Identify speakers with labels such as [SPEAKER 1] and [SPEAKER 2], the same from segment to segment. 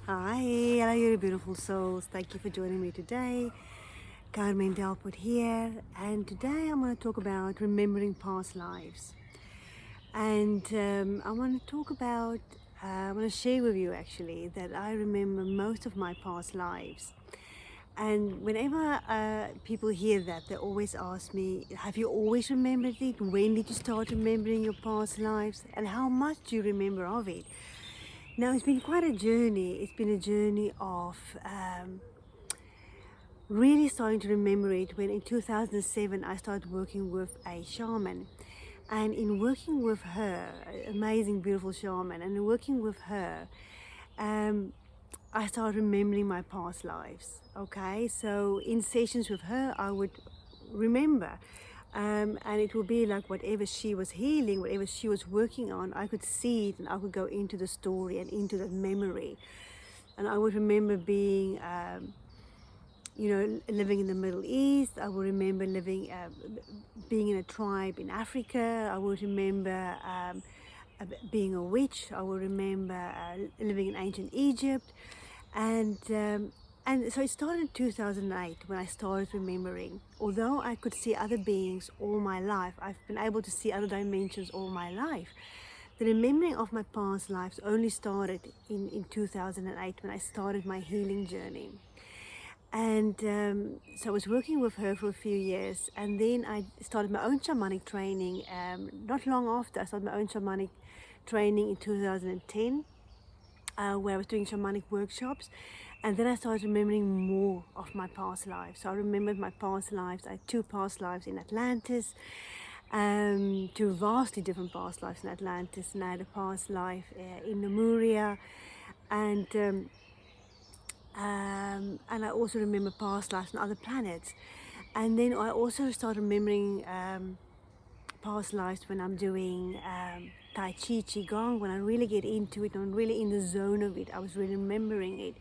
[SPEAKER 1] Hi, hello, you beautiful souls. Thank you for joining me today. Carmen Delput here, and today I'm going to talk about remembering past lives. And I want to talk about, I want to share with you actually that I remember most of my past lives. And whenever people hear that, they always ask me, have you always remembered it? When did you start remembering your past lives? And how much do you remember of it? Now, it's been quite a journey. It's been a journey of really starting to remember it when in 2007 I started working with a shaman. And in working with her, amazing, beautiful shaman, and in working with her, I started remembering my past lives. Okay, so in sessions with her, I would remember. And it would be like whatever she was healing, whatever she was working on, I could see it and I could go into the story and into that memory. And I would remember being, living in the Middle East. I would remember being in a tribe in Africa. I would remember being a witch. I would remember living in ancient Egypt. And so it started in 2008 when I started remembering. Although I could see other beings all my life, I've been able to see other dimensions all my life. The remembering of my past lives only started in 2008 when I started my healing journey. And so I was working with her for a few years, and then I started my own shamanic training. Not long after, I started my own shamanic training in 2010, where I was doing shamanic workshops. And then I started remembering more of my past lives. So I remembered my past lives. I had two past lives in Atlantis, two vastly different past lives in Atlantis, and I had a past life in Lemuria, and I also remember past lives on other planets. And then I also start remembering past lives when I'm doing Tai Chi, Qigong, when I really get into it, and I'm really in the zone of it. I was really remembering it.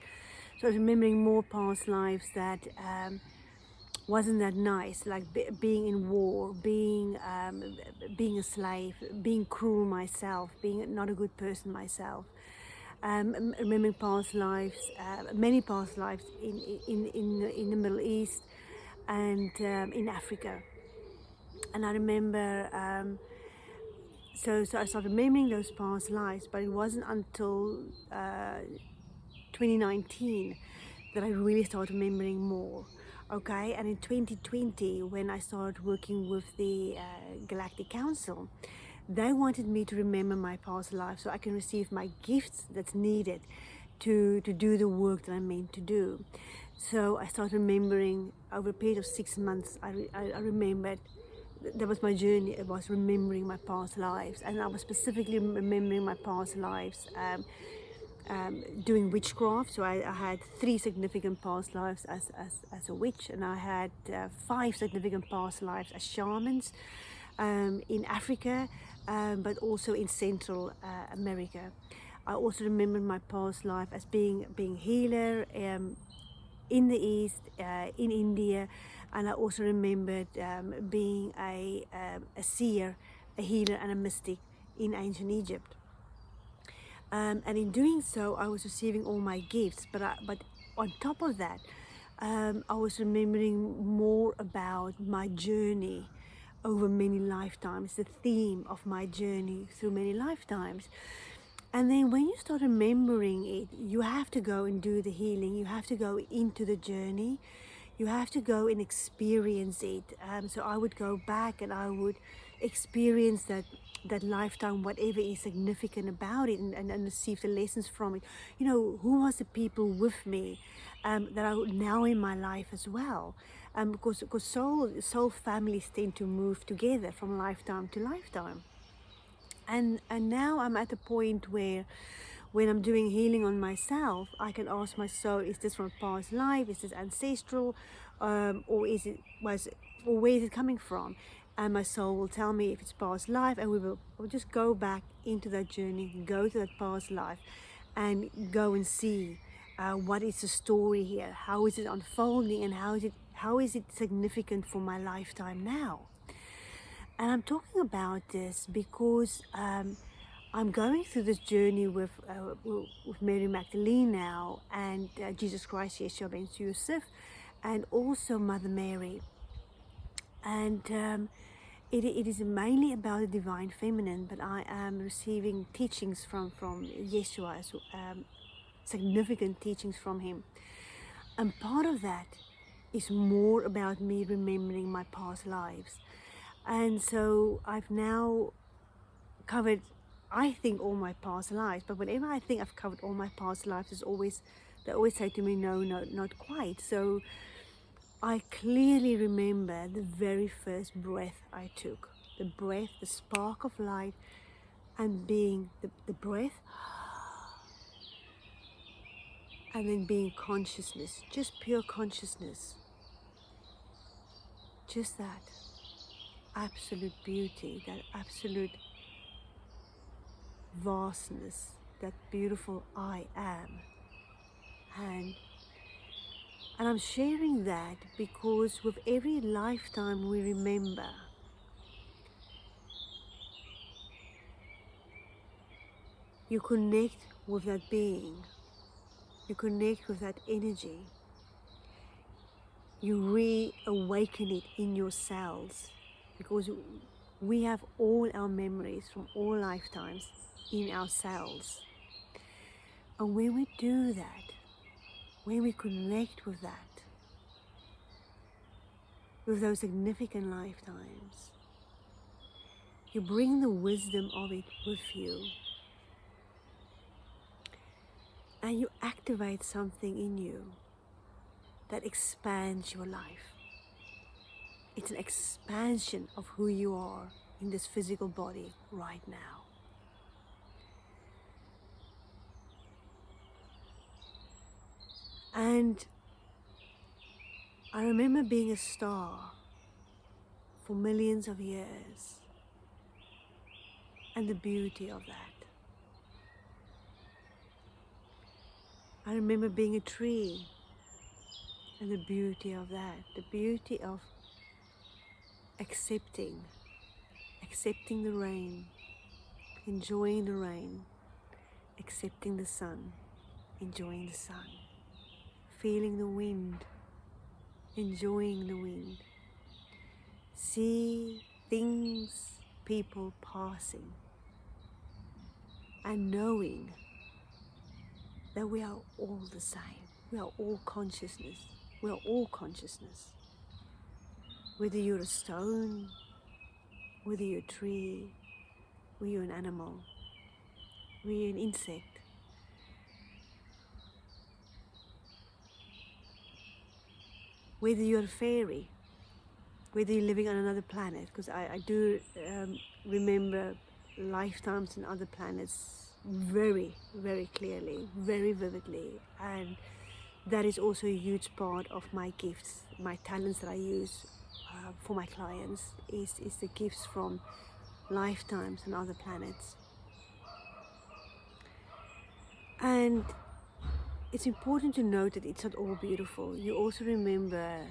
[SPEAKER 1] So I was remembering more past lives that wasn't that nice, like being in war, being a slave, being cruel myself, being not a good person myself. Remembering past lives, many past lives in the Middle East and in Africa. And I remember, so I started remembering those past lives, but it wasn't until 2019 that I really started remembering more. Okay, and in 2020, when I started working with the Galactic Council, they wanted me to remember my past life so I can receive my gifts that's needed to do the work that I'm meant to do. So I started remembering over a period of 6 months. I remembered that was my journey. It was remembering my past lives, and I was specifically remembering my past lives doing witchcraft. So I had 3 significant past lives as a witch, and I had 5 significant past lives as shamans in Africa, but also in Central America. I also remember my past life as being healer in the East, in India, and I also remembered being a seer, a healer, and a mystic in ancient Egypt. And in doing so, I was receiving all my gifts. But on top of that, I was remembering more about my journey over many lifetimes, the theme of my journey through many lifetimes. And then when you start remembering it, you have to go and do the healing. You have to go into the journey. You have to go and experience it. So I would go back and I would experience that lifetime, whatever is significant about it, and receive the lessons from it. You know, who was the people with me that are now in my life as well? Because soul families tend to move together from lifetime to lifetime. And now I'm at a point where when I'm doing healing on myself, I can ask my soul, is this from a past life? Is this ancestral? Or where is it coming from? And my soul will tell me if it's past life, and we'll just go back into that journey, go to that past life, and go and see what is the story here, how is it unfolding, and how is it significant for my lifetime now. And I'm talking about this because I'm going through this journey with Mary Magdalene now, and Jesus Christ, Yeshua ben Yusuf, and also Mother Mary. And it is mainly about the divine feminine, but I am receiving teachings from Yeshua, significant teachings from him. And part of that is more about me remembering my past lives. And so I've now covered, I think, all my past lives. But whenever I think I've covered all my past lives, they always say to me, no, not quite. So I clearly remember the very first breath I took. The breath, the spark of light, and being the breath, and then being consciousness, just pure consciousness. Just that absolute beauty, that absolute vastness, that beautiful I am. And I'm sharing that because with every lifetime we remember, you connect with that being, you connect with that energy, you reawaken it in your cells, because we have all our memories from all lifetimes in our cells. And when we do that, when we connect with that, with those significant lifetimes, you bring the wisdom of it with you, and you activate something in you that expands your life. It's an expansion of who you are in this physical body right now. And I remember being a star for millions of years, and the beauty of that. I remember being a tree, and the beauty of that, the beauty of accepting the rain, enjoying the rain, accepting the sun, enjoying the sun, feeling the wind, enjoying the wind, see things, people passing, and knowing that we are all the same. We are all consciousness. We are all consciousness. Whether you're a stone, whether you're a tree, whether you're an animal, whether you're an insect, whether you're a fairy, whether you're living on another planet, because I do remember lifetimes on other planets very, very clearly, very vividly, and that is also a huge part of my gifts, my talents that I use for my clients is the gifts from lifetimes on other planets. And it's important to note that it's not all beautiful. You also remember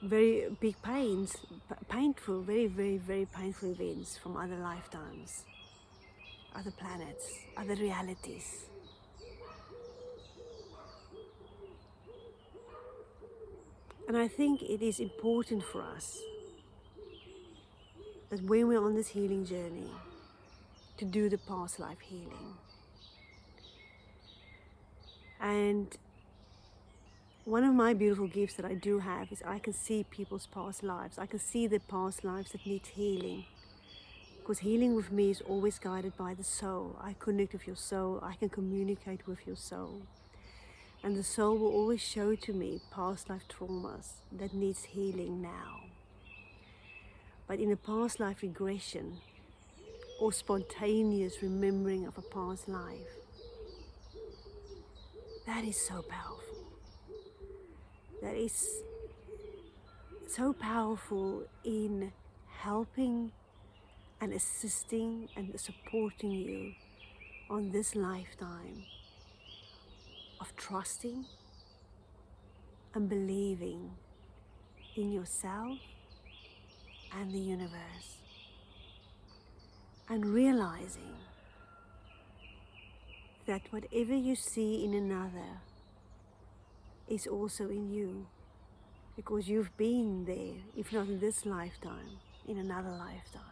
[SPEAKER 1] very big painful, very, very, very painful events from other lifetimes, other planets, other realities. And I think it is important for us that when we're on this healing journey, to do the past life healing. And one of my beautiful gifts that I do have is I can see people's past lives. I can see the past lives that need healing. Because healing with me is always guided by the soul. I connect with your soul. I can communicate with your soul. And the soul will always show to me past life traumas that needs healing now. But in a past life regression or spontaneous remembering of a past life, that is so powerful. That is so powerful in helping and assisting and supporting you on this lifetime of trusting and believing in yourself and the universe. and realizing that whatever you see in another is also in you, because you've been there, if not in this lifetime, in another lifetime.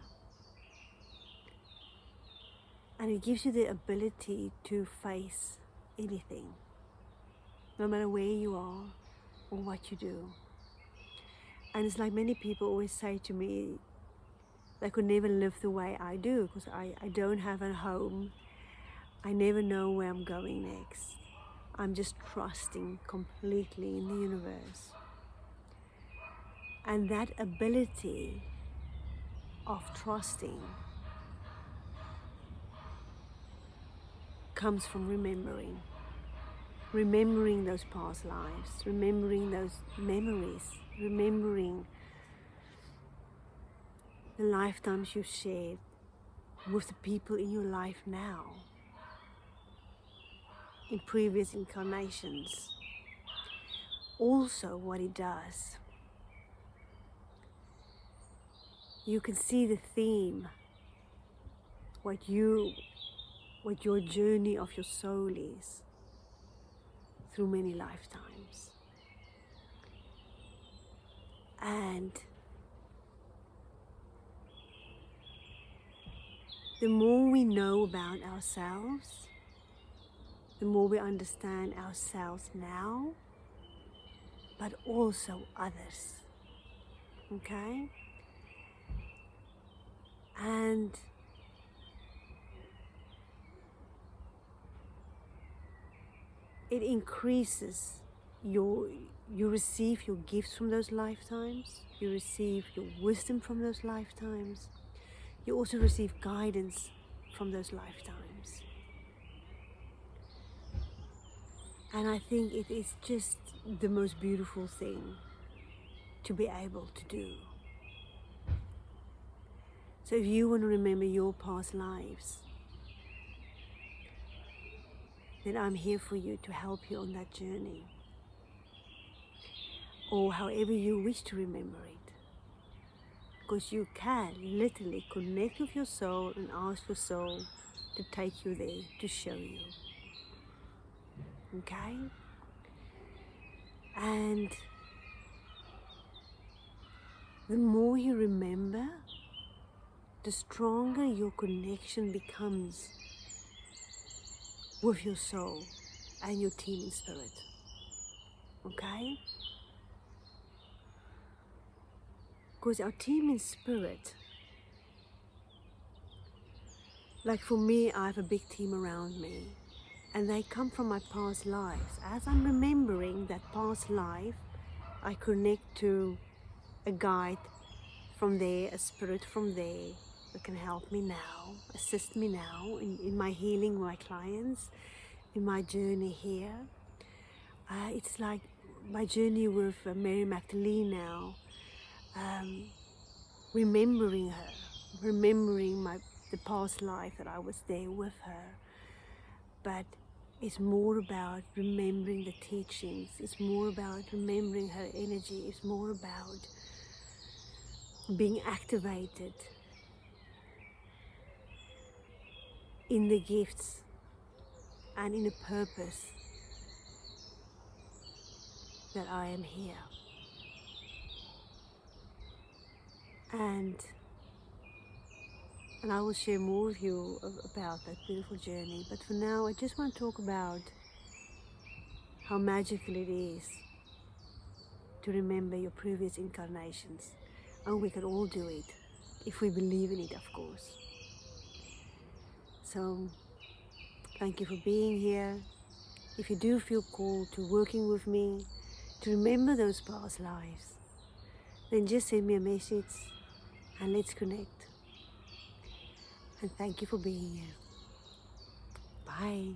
[SPEAKER 1] And it gives you the ability to face anything, no matter where you are or what you do. And it's like many people always say to me, they could never live the way I do, because I don't have a home. I never know where I'm going next. I'm just trusting completely in the universe. And that ability of trusting comes from remembering those past lives, remembering those memories, remembering the lifetimes you've shared with the people in your life now, in previous incarnations. Also, what it does, you can see the theme, what your journey of your soul is through many lifetimes. And the more we know about ourselves, the more we understand ourselves now, but also others. Okay? And it increases you receive your gifts from those lifetimes, you receive your wisdom from those lifetimes, you also receive guidance from those lifetimes. And I think it is just the most beautiful thing to be able to do. So if you want to remember your past lives, then I'm here for you to help you on that journey, or however you wish to remember it. Because you can literally connect with your soul and ask your soul to take you there, to show you. Okay? And the more you remember, the stronger your connection becomes with your soul and your team in spirit. Okay? Because our team in spirit, like for me, I have a big team around me, and they come from my past lives. As I'm remembering that past life, I connect to a guide from there, a spirit from there that can help me now, assist me now in my healing with my clients, in my journey here. It's like my journey with Mary Magdalene now, remembering her, remembering the past life that I was there with her. But it's more about remembering the teachings, it's more about remembering her energy, it's more about being activated in the gifts and in the purpose that I am here. And I will share more with you about that beautiful journey. But for now, I just want to talk about how magical it is to remember your previous incarnations. And we can all do it, if we believe in it, of course. So, thank you for being here. If you do feel called to working with me, to remember those past lives, then just send me a message and let's connect. And thank you for being here. Bye.